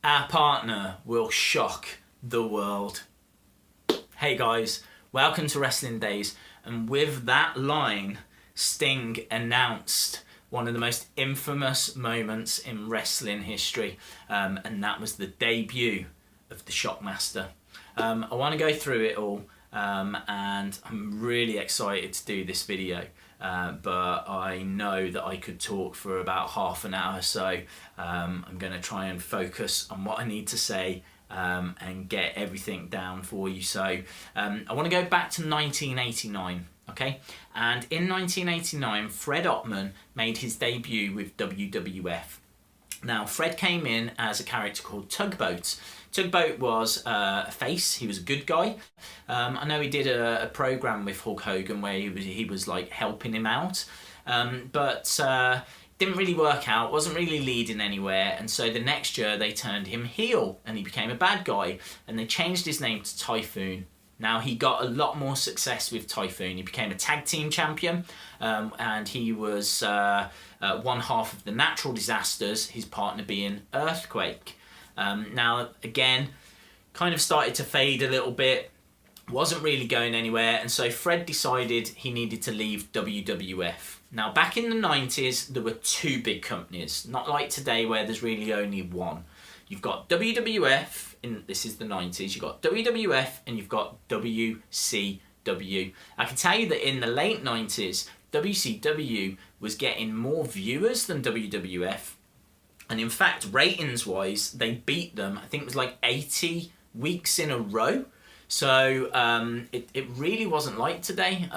Our partner will shock the world. Hey guys, welcome to Wrestling Days, and with that line, Sting announced one of the most infamous moments in wrestling history, and that was the debut of the Shockmaster. I want to go through it all, and I'm really excited to do this video, but I know that I could talk for about half an hour, so I'm going to try and focus on what I need to say and get everything down for you. So I want to go back to 1989, okay? And in 1989, Fred Upman made his debut with WWF. Now, Fred came in as a character called Tugboat. Tugboat was a face. He was a good guy. I know he did a program with Hulk Hogan where he was like helping him out, but didn't really work out, wasn't really leading anywhere, and so the next year they turned him heel and he became a bad guy, and they changed his name to Typhoon. Now, he got a lot more success with Typhoon. He became a tag team champion, and he was one half of the Natural Disasters, his partner being Earthquake. Now, again, kind of started to fade a little bit, wasn't really going anywhere, and so Fred decided he needed to leave WWF. Now, back in the 90s, there were two big companies, not like today where there's really only one. You've got WWF, this is the 90s, you've got WWF and you've got WCW. I can tell you that in the late 90s, WCW was getting more viewers than WWF. And in fact, ratings-wise, they beat them. I think it was like 80 weeks in a row. So it really wasn't like today.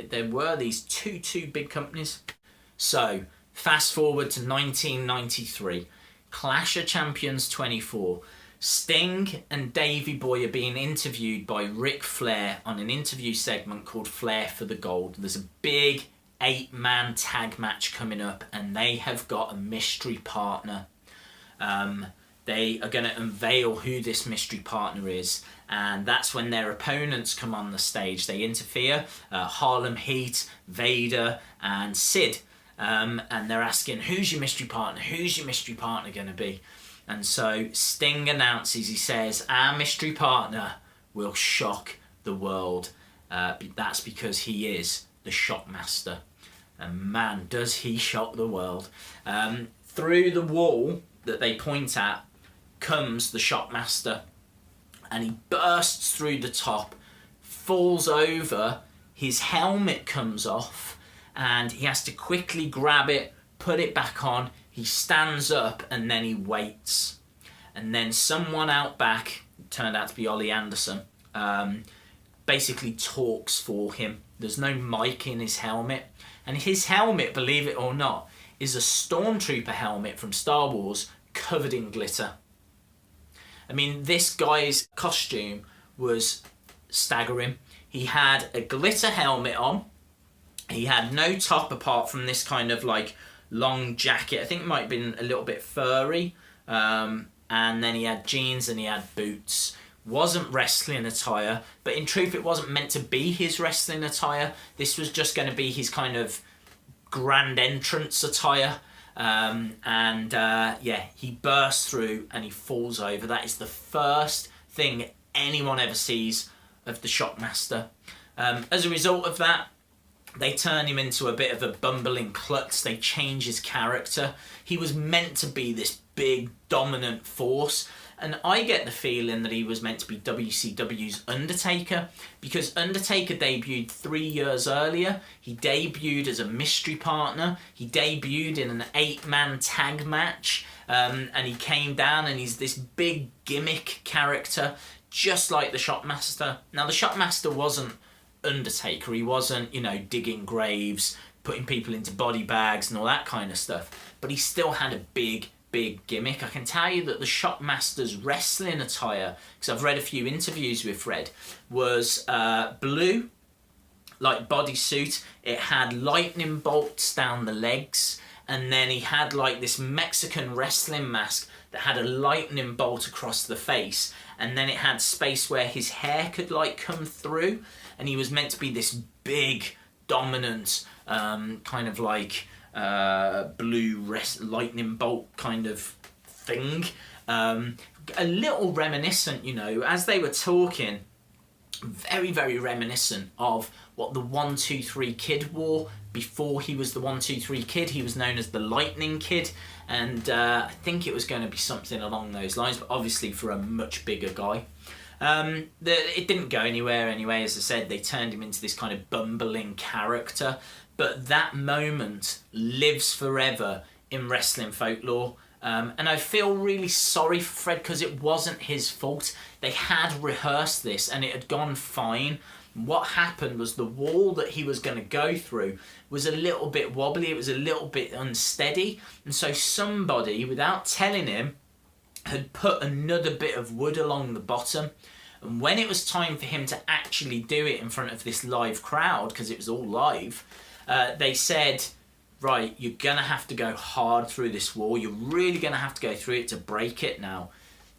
There were these two big companies. So fast forward to 1993. Clash of Champions 24. Sting and Davey Boy are being interviewed by Ric Flair on an interview segment called Flair for the Gold. There's a big 8-man tag match coming up, and they have got a mystery partner. They are going to unveil who this mystery partner is, and that's when their opponents come on the stage. They interfere, Harlem Heat, Vader and Sid, and they're asking, who's your mystery partner? Who's your mystery partner going to be? And so Sting announces, he says, our mystery partner will shock the world. That's because he is the Shockmaster. And man, does he shock the world. Through the wall that they point at comes the Shockmaster, and he bursts through the top, falls over, his helmet comes off, and he has to quickly grab it, put it back on, he stands up, and then he waits. And then someone out back, turned out to be Ollie Anderson, basically talks for him. There's no mic in his helmet, and his helmet, believe it or not, is a stormtrooper helmet from Star Wars covered in glitter. I mean, this guy's costume was staggering. He had a glitter helmet on. He had no top apart from this kind of like long jacket. I think it might have been a little bit furry. And then he had jeans and he had boots. Wasn't wrestling attire, but in truth it wasn't meant to be his wrestling attire. This was just going to be his kind of grand entrance attire. Yeah, he bursts through and he falls over. That is the first thing anyone ever sees of the Shockmaster. As a result of that, they turn him into a bit of a bumbling klutz. They change his character. He was meant to be this big, dominant force. And I get the feeling that he was meant to be WCW's Undertaker, because Undertaker debuted 3 years earlier. He debuted as a mystery partner. He debuted in an 8-man tag match. And he came down and he's this big gimmick character, just like the Shockmaster. Now, the Shockmaster wasn't Undertaker. He wasn't, you know, digging graves, putting people into body bags and all that kind of stuff. But he still had a big gimmick. I can tell you that the Shockmaster's wrestling attire, because I've read a few interviews with Fred, was blue, like bodysuit. It had lightning bolts down the legs, and then he had like this Mexican wrestling mask that had a lightning bolt across the face, and then it had space where his hair could like come through, and he was meant to be this big, dominant, kind of like blue lightning bolt kind of thing. A little reminiscent, you know, as they were talking, very, very reminiscent of what the 1-2-3 Kid wore. Before he was the 1-2-3 Kid, he was known as the Lightning Kid, and I think it was going to be something along those lines, but obviously for a much bigger guy. It didn't go anywhere anyway. As I said, they turned him into this kind of bumbling character, but that moment lives forever in wrestling folklore. And I feel really sorry for Fred because it wasn't his fault. They had rehearsed this and it had gone fine. What happened was the wall that he was going to go through was a little bit wobbly, it was a little bit unsteady, and so somebody, without telling him, had put another bit of wood along the bottom. And when it was time for him to actually do it in front of this live crowd, because it was all live, they said, right, you're going to have to go hard through this wall. You're really going to have to go through it to break it now.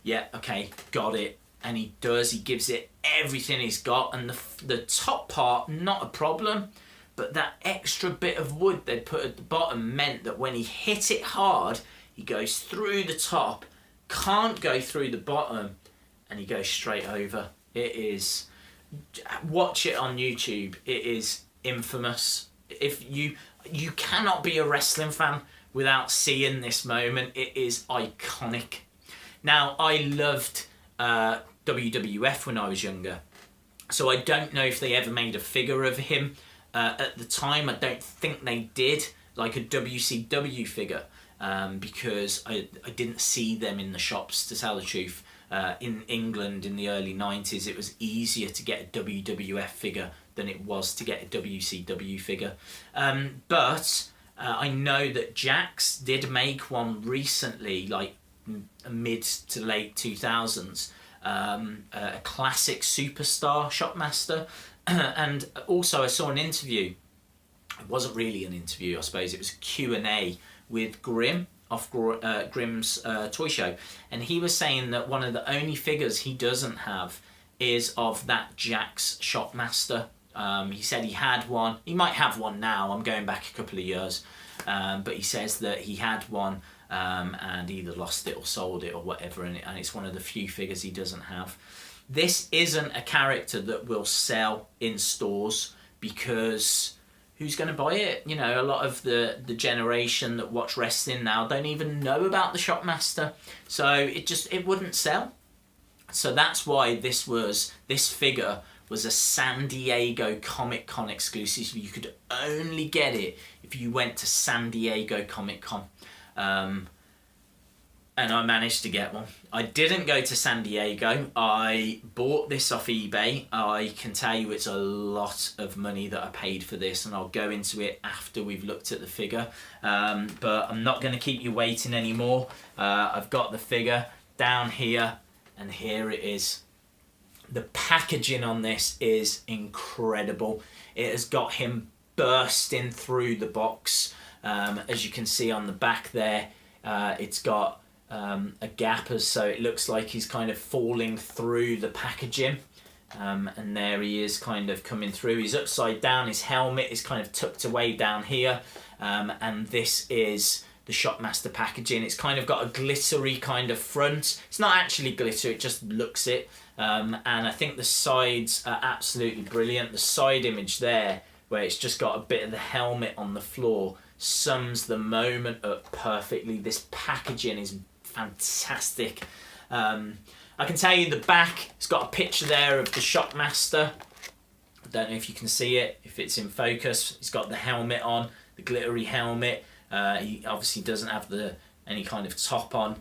Yeah, okay, got it. And he does. He gives it everything he's got. And the top part, not a problem. But that extra bit of wood they'd put at the bottom meant that when he hit it hard, he goes through the top, can't go through the bottom, and he goes straight over. It is... Watch it on YouTube. It is infamous. If you cannot be a wrestling fan without seeing this moment. It is iconic. Now, I loved WWF when I was younger, so I don't know if they ever made a figure of him. At the time, I don't think they did, like a WCW figure, because I didn't see them in the shops, to tell the truth. In England in the early 90s, it was easier to get a WWF figure than it was to get a WCW figure. But I know that Jax did make one recently, like mid to late 2000s, a classic superstar Shockmaster. And also I saw an interview. It wasn't really an interview, I suppose. It was a Q&A with Grimm off Grimm's toy show, and he was saying that one of the only figures he doesn't have is of that Jax Shockmaster. He said he had one. He might have one now. I'm going back a couple of years, but he says that he had one and either lost it or sold it or whatever, and it's one of the few figures he doesn't have. This isn't a character that will sell in stores because who's going to buy it? You know, a lot of the generation that watch wrestling now don't even know about the Shockmaster, so it wouldn't sell. So that's why this figure was a San Diego Comic Con exclusive. You could only get it if you went to San Diego Comic Con. And I managed to get one. I didn't go to San Diego. I bought this off eBay. I can tell you it's a lot of money that I paid for this, and I'll go into it after we've looked at the figure. But I'm not going to keep you waiting anymore. I've got the figure down here, and here it is. The packaging on this is incredible. It has got him bursting through the box. As you can see on the back there, it's got a gap, so it looks like he's kind of falling through the packaging, and there he is kind of coming through. He's upside down, his helmet is kind of tucked away down here, and this is the Shockmaster packaging. It's kind of got a glittery kind of front. It's not actually glitter, it just looks it, and I think the sides are absolutely brilliant. The side image there, where it's just got a bit of the helmet on the floor, sums the moment up perfectly. This packaging is fantastic. I can tell you the back, it's got a picture there of the Shockmaster. I don't know if you can see it, if it's in focus. He's got the helmet on, the glittery helmet. He obviously doesn't have any kind of top on.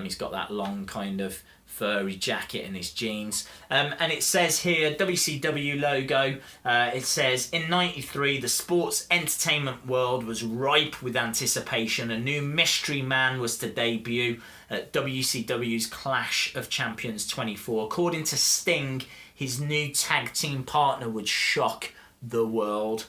He's got that long kind of furry jacket and his jeans. And it says here, WCW logo, it says, in '93, the sports entertainment world was ripe with anticipation. A new mystery man was to debut at WCW's Clash of Champions 24. According to Sting, his new tag team partner would shock the world.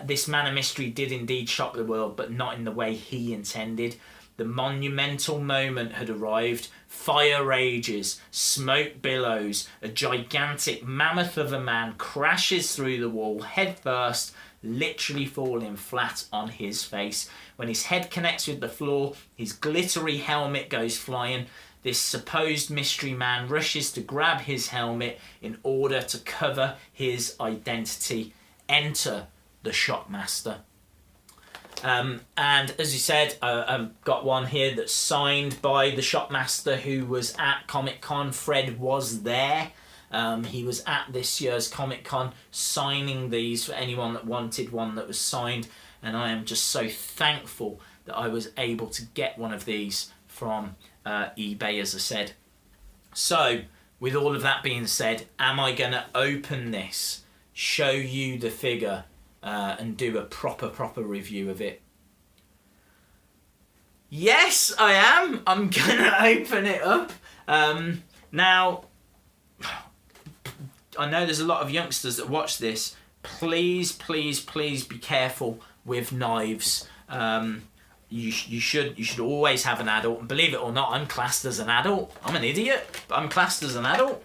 This man of mystery did indeed shock the world, but not in the way he intended. The monumental moment had arrived. Fire rages, smoke billows, a gigantic mammoth of a man crashes through the wall head first. literally falling flat on his face. When his head connects with the floor, his glittery helmet goes flying. This supposed mystery man rushes to grab his helmet in order to cover his identity. Enter the Shockmaster. And as you said, I've got one here that's signed by the Shockmaster who was at Comic-Con. Fred was there. He was at this year's Comic-Con signing these for anyone that wanted one that was signed. And I am just so thankful that I was able to get one of these from eBay, as I said. So, with all of that being said, am I going to open this, show you the figure, and do a proper review of it? Yes, I am. I'm going to open it up. Now, I know there's a lot of youngsters that watch this. Please be careful with knives. You should always have an adult. And believe it or not, I'm classed as an adult. I'm an idiot, but I'm classed as an adult.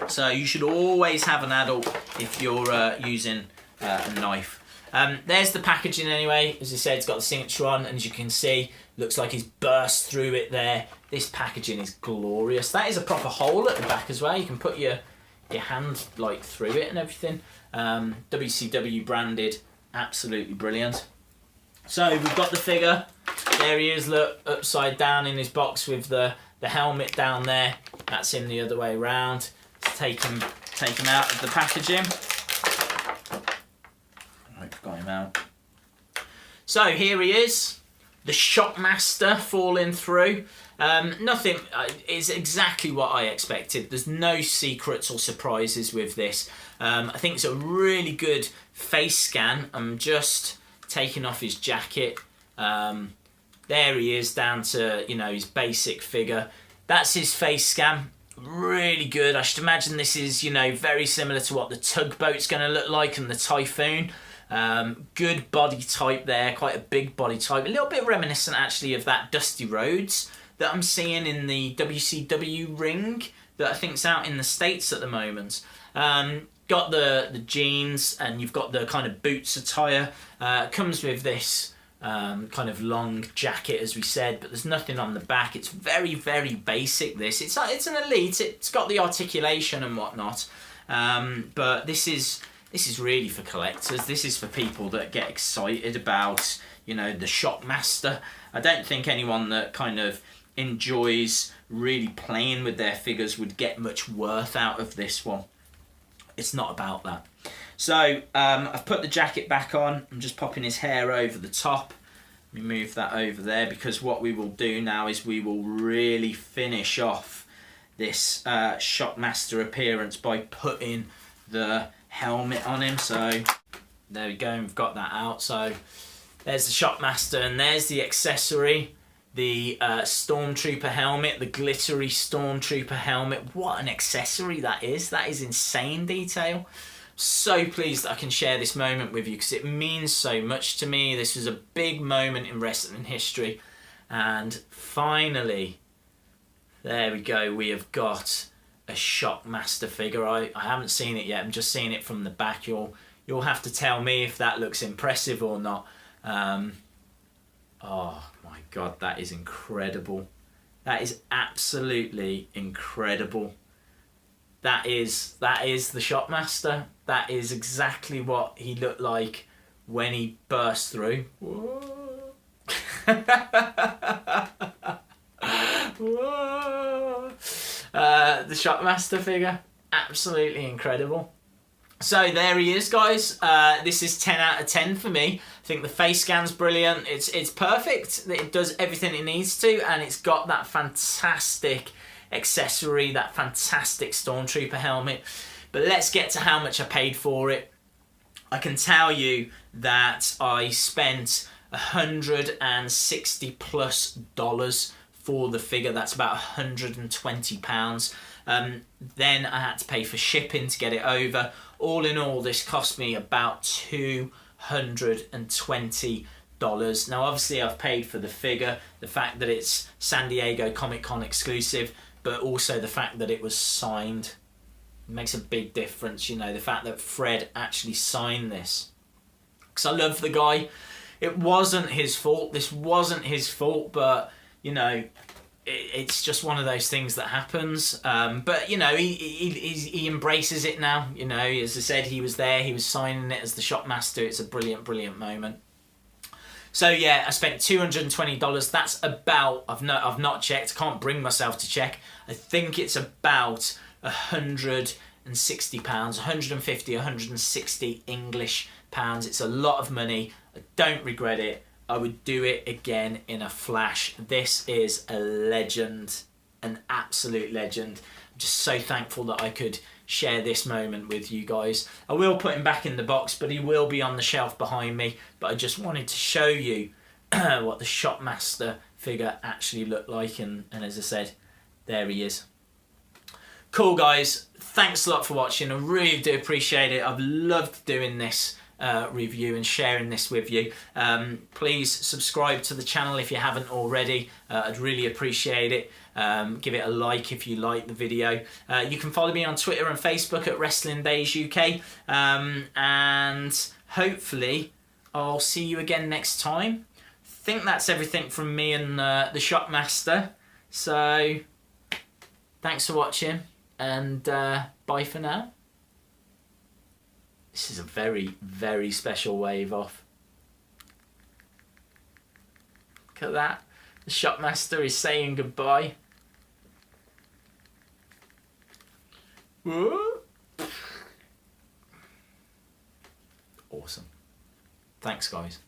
So you should always have an adult if you're using a knife. There's the packaging anyway. As I said, it's got the signature on, and as you can see, looks like he's burst through it there. This packaging is glorious. That is a proper hole at the back as well. You can put your hand like through it and everything. WCW branded, absolutely brilliant. So we've got the figure. There he is, look, upside down in his box with the helmet down there. That's him the other way around. Let's take him out of the packaging. I've got him out. So here he is, the Shockmaster falling through. Nothing is exactly what I expected. There's no secrets or surprises with this. I think it's a really good face scan. I'm just taking off his jacket. There he is, down to, you know, his basic figure. That's his face scan. Really good. I should imagine this is, you know, very similar to what the Tugboat's going to look like and the Typhoon. Good body type there, quite a big body type. A little bit reminiscent actually of that Dusty Rhodes that I'm seeing in the WCW ring that I think's out in the States at the moment. Got the jeans, and you've got the kind of boots attire. Comes with this kind of long jacket, as we said, but there's nothing on the back. It's very basic. This it's an Elite. It's got the articulation and whatnot, but this is really for collectors. This is for people that get excited about, you know, the Shockmaster. I don't think anyone that kind of enjoys really playing with their figures would get much worth out of this one. It's not about that. So I've put the jacket back on. I'm just popping his hair over the top. Let me move that over there, because what we will do now is we will really finish off this Shockmaster appearance by putting the helmet on him. So there we go, we've got that out. So there's the Shockmaster, and there's the accessory, the Stormtrooper helmet, the glittery Stormtrooper helmet. What an accessory that is. That is insane detail. So pleased that I can share this moment with you, because it means so much to me. This was a big moment in wrestling history, and finally, there we go, we have got a Shockmaster figure. I haven't seen it yet. I'm just seeing it from the back. You'll have to tell me if that looks impressive or not. Oh my God, that is incredible. That is absolutely incredible. That is the Shockmaster. That is exactly what he looked like when he burst through. Whoa. Whoa. The Shockmaster figure, absolutely incredible. So there he is, guys. This is 10 out of 10 for me. I think the face scan's brilliant. It's perfect. It does everything it needs to, and it's got that fantastic accessory, that fantastic Stormtrooper helmet. But let's get to how much I paid for it. I can tell you that I spent $160+ for the figure. That's about £120. Then I had to pay for shipping to get it over. All in all, this cost me about $220. Now obviously I've paid for the figure, the fact that it's San Diego Comic-Con exclusive, but also the fact that it was signed. It makes a big difference, you know, the fact that Fred actually signed this. because I love the guy. It wasn't his fault. This wasn't his fault, but, you know, it's just one of those things that happens. But, you know, he embraces it now. You know, as I said, he was there. He was signing it as the Shockmaster. It's a brilliant, brilliant moment. So yeah, I spent $220. That's about, I've not checked. I can't bring myself to check. I think it's about £160, 150, 160 English pounds. It's a lot of money. I don't regret it. I would do it again in a flash. This is a legend, an absolute legend. I'm just so thankful that I could share this moment with you guys. I will put him back in the box, but he will be on the shelf behind me. But I just wanted to show you what the Shockmaster figure actually looked like, and as I said, there he is. Cool, guys. Thanks a lot for watching. I really do appreciate it. I've loved doing this review and sharing this with you. Please subscribe to the channel if you haven't already. I'd really appreciate it. Give it a like if you like the video. You can follow me on Twitter and Facebook at Wrestling Days UK, and hopefully I'll see you again next time. I think that's everything from me and the Shockmaster. So thanks for watching, and bye for now. This is a very, very special wave off. Look at that. The Shockmaster is saying goodbye. Awesome. Thanks, guys.